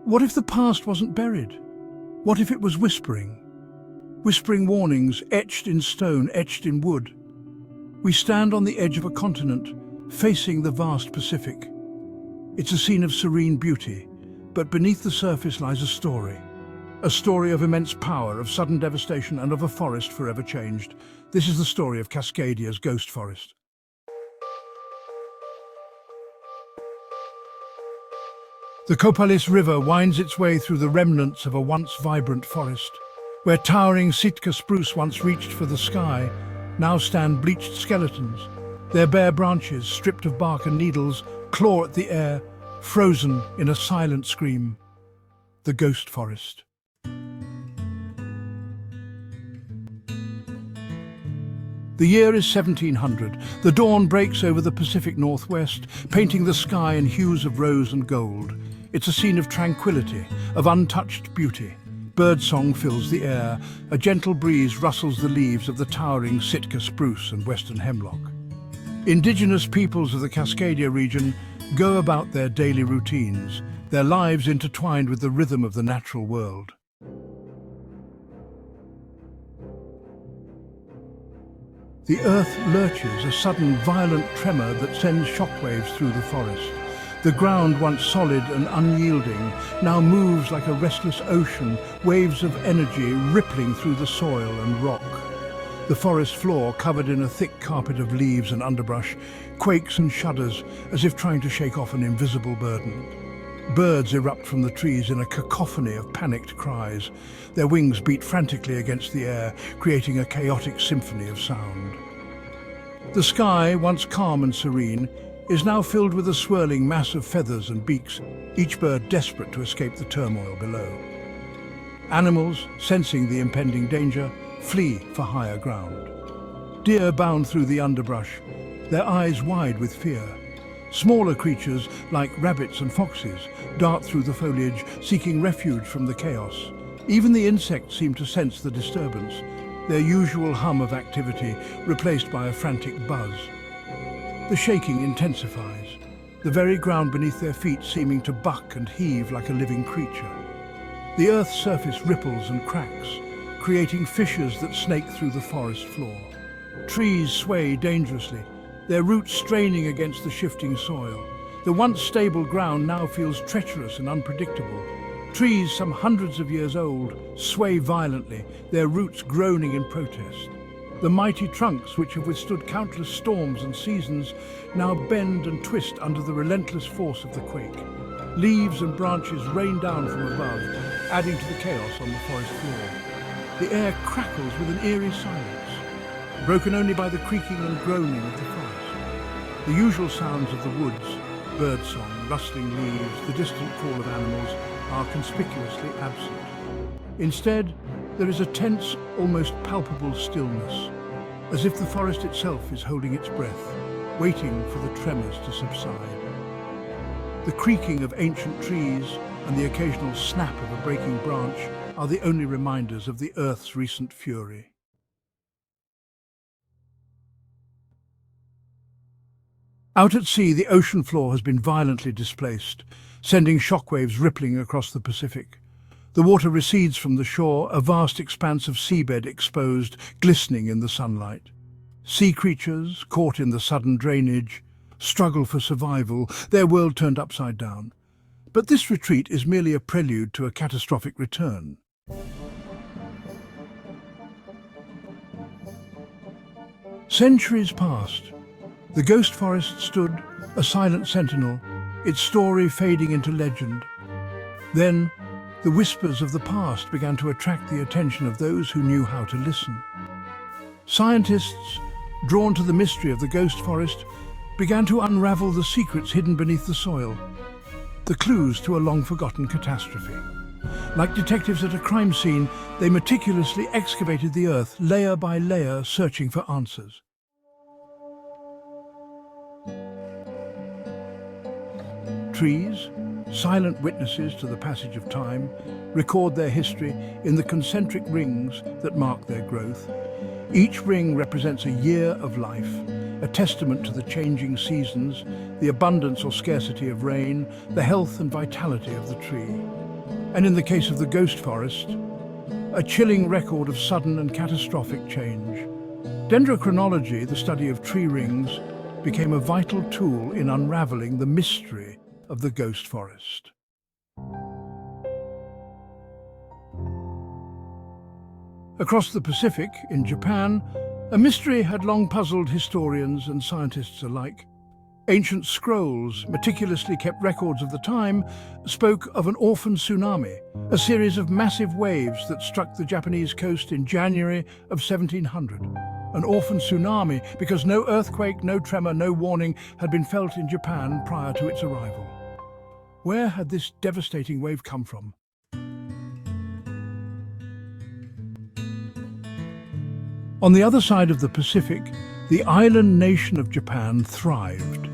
What if the past wasn't buried? What if it was whispering? Whispering warnings etched in stone, etched in wood. We stand on the edge of a continent, facing the vast Pacific. It's a scene of serene beauty, but beneath the surface lies a story. A story of immense power, of sudden devastation, and of a forest forever changed. This is the story of Cascadia's ghost forest. The Copalis River winds its way through the remnants of a once vibrant forest. Where towering Sitka spruce once reached for the sky, now stand bleached skeletons. Their bare branches, stripped of bark and needles, claw at the air, frozen in a silent scream. The ghost forest. The year is 1700. The dawn breaks over the Pacific Northwest, painting the sky in hues of rose and gold. It's a scene of tranquility, of untouched beauty. Birdsong fills the air. A gentle breeze rustles the leaves of the towering Sitka spruce and western hemlock. Indigenous peoples of the Cascadia region go about their daily routines, their lives intertwined with the rhythm of the natural world. The earth lurches, a sudden violent tremor that sends shockwaves through the forest. The ground, once solid and unyielding, now moves like a restless ocean, waves of energy rippling through the soil and rock. The forest floor, covered in a thick carpet of leaves and underbrush, quakes and shudders as if trying to shake off an invisible burden. Birds erupt from the trees in a cacophony of panicked cries. Their wings beat frantically against the air, creating a chaotic symphony of sound. The sky, once calm and serene, is now filled with a swirling mass of feathers and beaks, each bird desperate to escape the turmoil below. Animals, sensing the impending danger, flee for higher ground. Deer bound through the underbrush, their eyes wide with fear. Smaller creatures, like rabbits and foxes, dart through the foliage, seeking refuge from the chaos. Even the insects seem to sense the disturbance, their usual hum of activity replaced by a frantic buzz. The shaking intensifies, the very ground beneath their feet seeming to buck and heave like a living creature. The earth's surface ripples and cracks, creating fissures that snake through the forest floor. Trees sway dangerously, their roots straining against the shifting soil. The once stable ground now feels treacherous and unpredictable. Trees some hundreds of years old sway violently, their roots groaning in protest. The mighty trunks, which have withstood countless storms and seasons, now bend and twist under the relentless force of the quake. Leaves and branches rain down from above, adding to the chaos on the forest floor. The air crackles with an eerie silence, broken only by the creaking and groaning of the forest. The usual sounds of the woods, birdsong, rustling leaves, the distant call of animals, are conspicuously absent. Instead, there is a tense, almost palpable stillness, as if the forest itself is holding its breath, waiting for the tremors to subside. The creaking of ancient trees and the occasional snap of a breaking branch are the only reminders of the Earth's recent fury. Out at sea, the ocean floor has been violently displaced, sending shockwaves rippling across the Pacific. The water recedes from the shore, a vast expanse of seabed exposed, glistening in the sunlight. Sea creatures, caught in the sudden drainage, struggle for survival, their world turned upside down. But this retreat is merely a prelude to a catastrophic return. Centuries passed. The ghost forest stood, a silent sentinel, its story fading into legend. Then, the whispers of the past began to attract the attention of those who knew how to listen. Scientists, drawn to the mystery of the ghost forest, began to unravel the secrets hidden beneath the soil, the clues to a long-forgotten catastrophe. Like detectives at a crime scene, they meticulously excavated the earth, layer by layer, searching for answers. Trees, silent witnesses to the passage of time, record their history in the concentric rings that mark their growth. Each ring represents a year of life, a testament to the changing seasons, the abundance or scarcity of rain, the health and vitality of the tree. And in the case of the ghost forest, a chilling record of sudden and catastrophic change. Dendrochronology, the study of tree rings, became a vital tool in unraveling the mystery of the ghost forest. Across the Pacific, in Japan, a mystery had long puzzled historians and scientists alike. Ancient scrolls, meticulously kept records of the time, spoke of an orphan tsunami, a series of massive waves that struck the Japanese coast in January of 1700. An orphan tsunami because no earthquake, no tremor, no warning had been felt in Japan prior to its arrival. Where had this devastating wave come from? On the other side of the Pacific, the island nation of Japan thrived.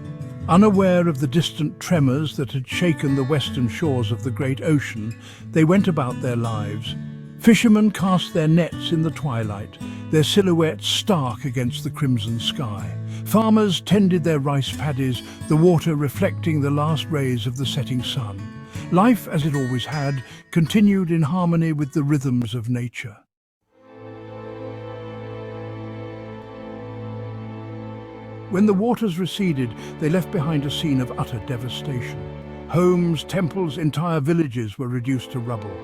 Unaware of the distant tremors that had shaken the western shores of the great ocean, they went about their lives. Fishermen cast their nets in the twilight, their silhouettes stark against the crimson sky. Farmers tended their rice paddies, the water reflecting the last rays of the setting sun. Life, as it always had, continued in harmony with the rhythms of nature. When the waters receded, they left behind a scene of utter devastation. Homes, temples, entire villages were reduced to rubble.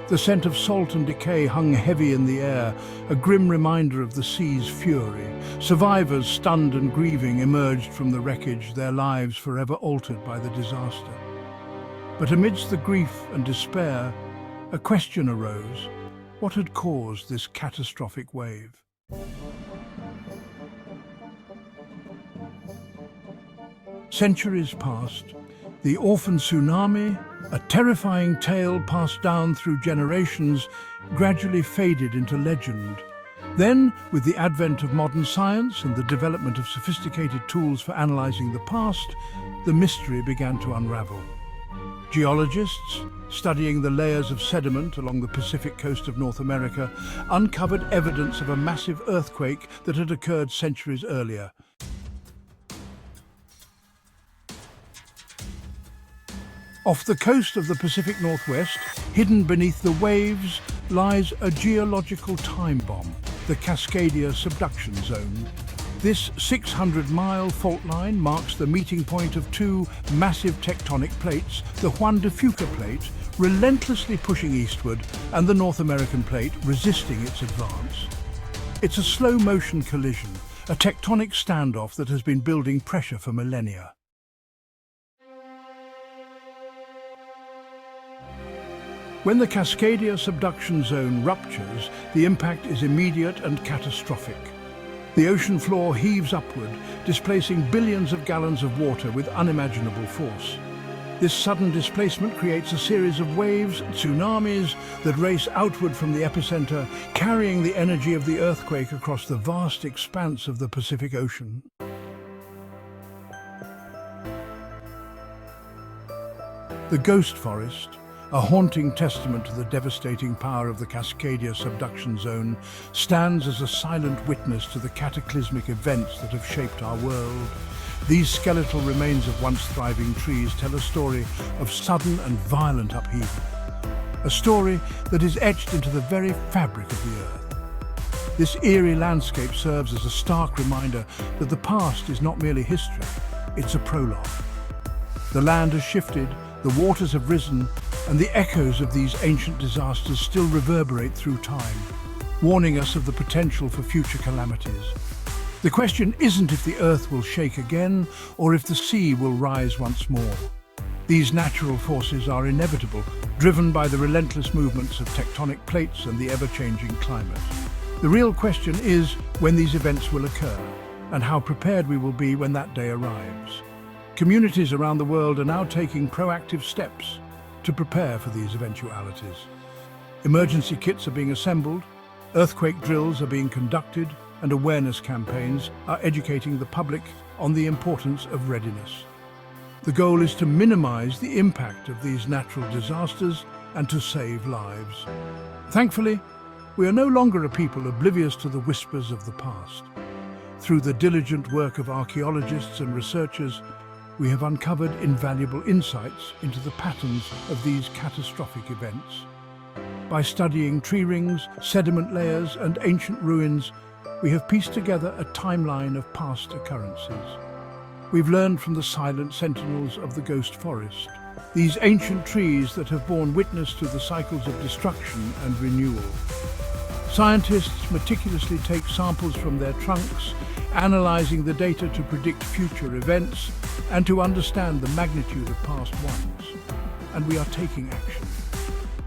The scent of salt and decay hung heavy in the air, a grim reminder of the sea's fury. Survivors, stunned and grieving, emerged from the wreckage, their lives forever altered by the disaster. But amidst the grief and despair, a question arose. What had caused this catastrophic wave? Centuries passed. The orphan tsunami, a terrifying tale passed down through generations, gradually faded into legend. Then, with the advent of modern science and the development of sophisticated tools for analyzing the past, the mystery began to unravel. Geologists, studying the layers of sediment along the Pacific coast of North America, uncovered evidence of a massive earthquake that had occurred centuries earlier. Off the coast of the Pacific Northwest, hidden beneath the waves, lies a geological time bomb, the Cascadia Subduction Zone. This 600-mile fault line marks the meeting point of two massive tectonic plates, the Juan de Fuca plate, relentlessly pushing eastward, and the North American plate resisting its advance. It's a slow-motion collision, a tectonic standoff that has been building pressure for millennia. When the Cascadia Subduction Zone ruptures, the impact is immediate and catastrophic. The ocean floor heaves upward, displacing billions of gallons of water with unimaginable force. This sudden displacement creates a series of waves, tsunamis, that race outward from the epicenter, carrying the energy of the earthquake across the vast expanse of the Pacific Ocean. The ghost forest, a haunting testament to the devastating power of the Cascadia Subduction Zone, stands as a silent witness to the cataclysmic events that have shaped our world. These skeletal remains of once thriving trees tell a story of sudden and violent upheaval. A story that is etched into the very fabric of the earth. This eerie landscape serves as a stark reminder that the past is not merely history, it's a prologue. The land has shifted, the waters have risen, and the echoes of these ancient disasters still reverberate through time, warning us of the potential for future calamities. The question isn't if the earth will shake again, or if the sea will rise once more. These natural forces are inevitable, driven by the relentless movements of tectonic plates and the ever-changing climate. The real question is when these events will occur, and how prepared we will be when that day arrives. Communities around the world are now taking proactive steps to prepare for these eventualities. Emergency kits are being assembled, earthquake drills are being conducted, and awareness campaigns are educating the public on the importance of readiness. The goal is to minimize the impact of these natural disasters and to save lives. Thankfully, we are no longer a people oblivious to the whispers of the past. Through the diligent work of archaeologists and researchers, we have uncovered invaluable insights into the patterns of these catastrophic events. By studying tree rings, sediment layers, and ancient ruins, we have pieced together a timeline of past occurrences. We've learned from the silent sentinels of the ghost forest, these ancient trees that have borne witness to the cycles of destruction and renewal. Scientists meticulously take samples from their trunks, analyzing the data to predict future events and to understand the magnitude of past ones. And we are taking action.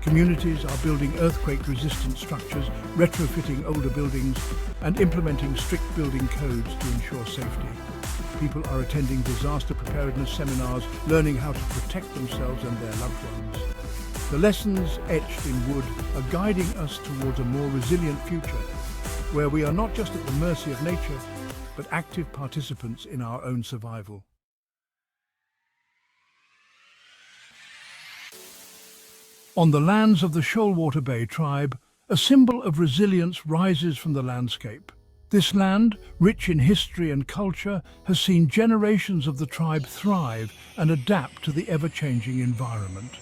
Communities are building earthquake-resistant structures, retrofitting older buildings, and implementing strict building codes to ensure safety. People are attending disaster preparedness seminars, learning how to protect themselves and their loved ones. The lessons etched in wood are guiding us towards a more resilient future, where we are not just at the mercy of nature, but active participants in our own survival. On the lands of the Shoalwater Bay tribe, a symbol of resilience rises from the landscape. This land, rich in history and culture, has seen generations of the tribe thrive and adapt to the ever-changing environment.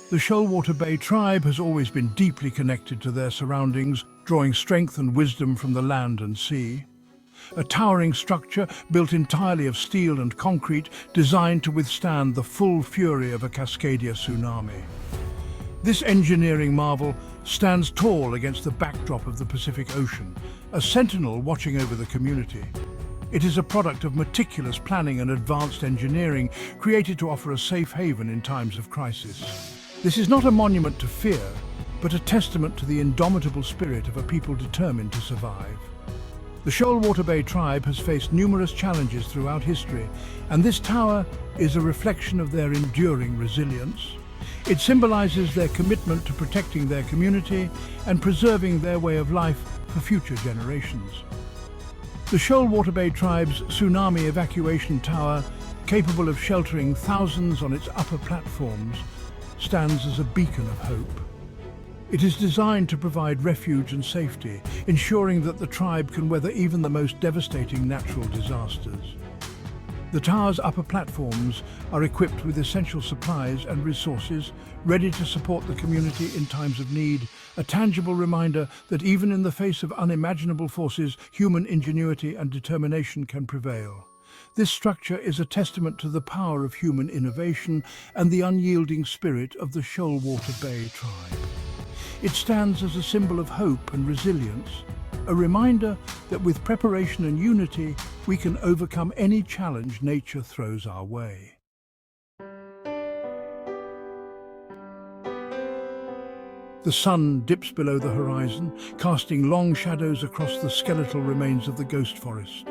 The Shoalwater Bay tribe has always been deeply connected to their surroundings, drawing strength and wisdom from the land and sea. A towering structure built entirely of steel and concrete, designed to withstand the full fury of a Cascadia tsunami. This engineering marvel stands tall against the backdrop of the Pacific Ocean, a sentinel watching over the community. It is a product of meticulous planning and advanced engineering, created to offer a safe haven in times of crisis. This is not a monument to fear, but a testament to the indomitable spirit of a people determined to survive. The Shoalwater Bay tribe has faced numerous challenges throughout history, and this tower is a reflection of their enduring resilience. It symbolizes their commitment to protecting their community and preserving their way of life for future generations. The Shoalwater Bay tribe's tsunami evacuation tower, capable of sheltering thousands on its upper platforms, stands as a beacon of hope. It is designed to provide refuge and safety, ensuring that the tribe can weather even the most devastating natural disasters. The tower's upper platforms are equipped with essential supplies and resources, ready to support the community in times of need, a tangible reminder that even in the face of unimaginable forces, human ingenuity and determination can prevail. This structure is a testament to the power of human innovation and the unyielding spirit of the Shoalwater Bay tribe. It stands as a symbol of hope and resilience, a reminder that with preparation and unity, we can overcome any challenge nature throws our way. The sun dips below the horizon, casting long shadows across the skeletal remains of the ghost forest.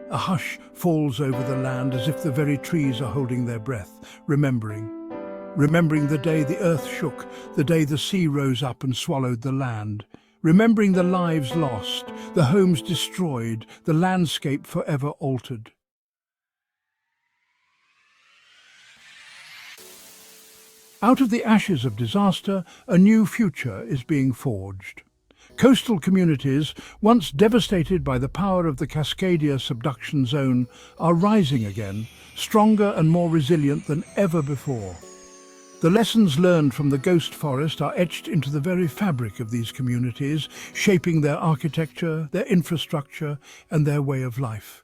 A hush falls over the land as if the very trees are holding their breath, remembering the day the earth shook, the day the sea rose up and swallowed the land. Remembering the lives lost, the homes destroyed, the landscape forever altered. Out of the ashes of disaster, a new future is being forged. Coastal communities, once devastated by the power of the Cascadia Subduction Zone, are rising again, stronger and more resilient than ever before. The lessons learned from the ghost forest are etched into the very fabric of these communities, shaping their architecture, their infrastructure, and their way of life.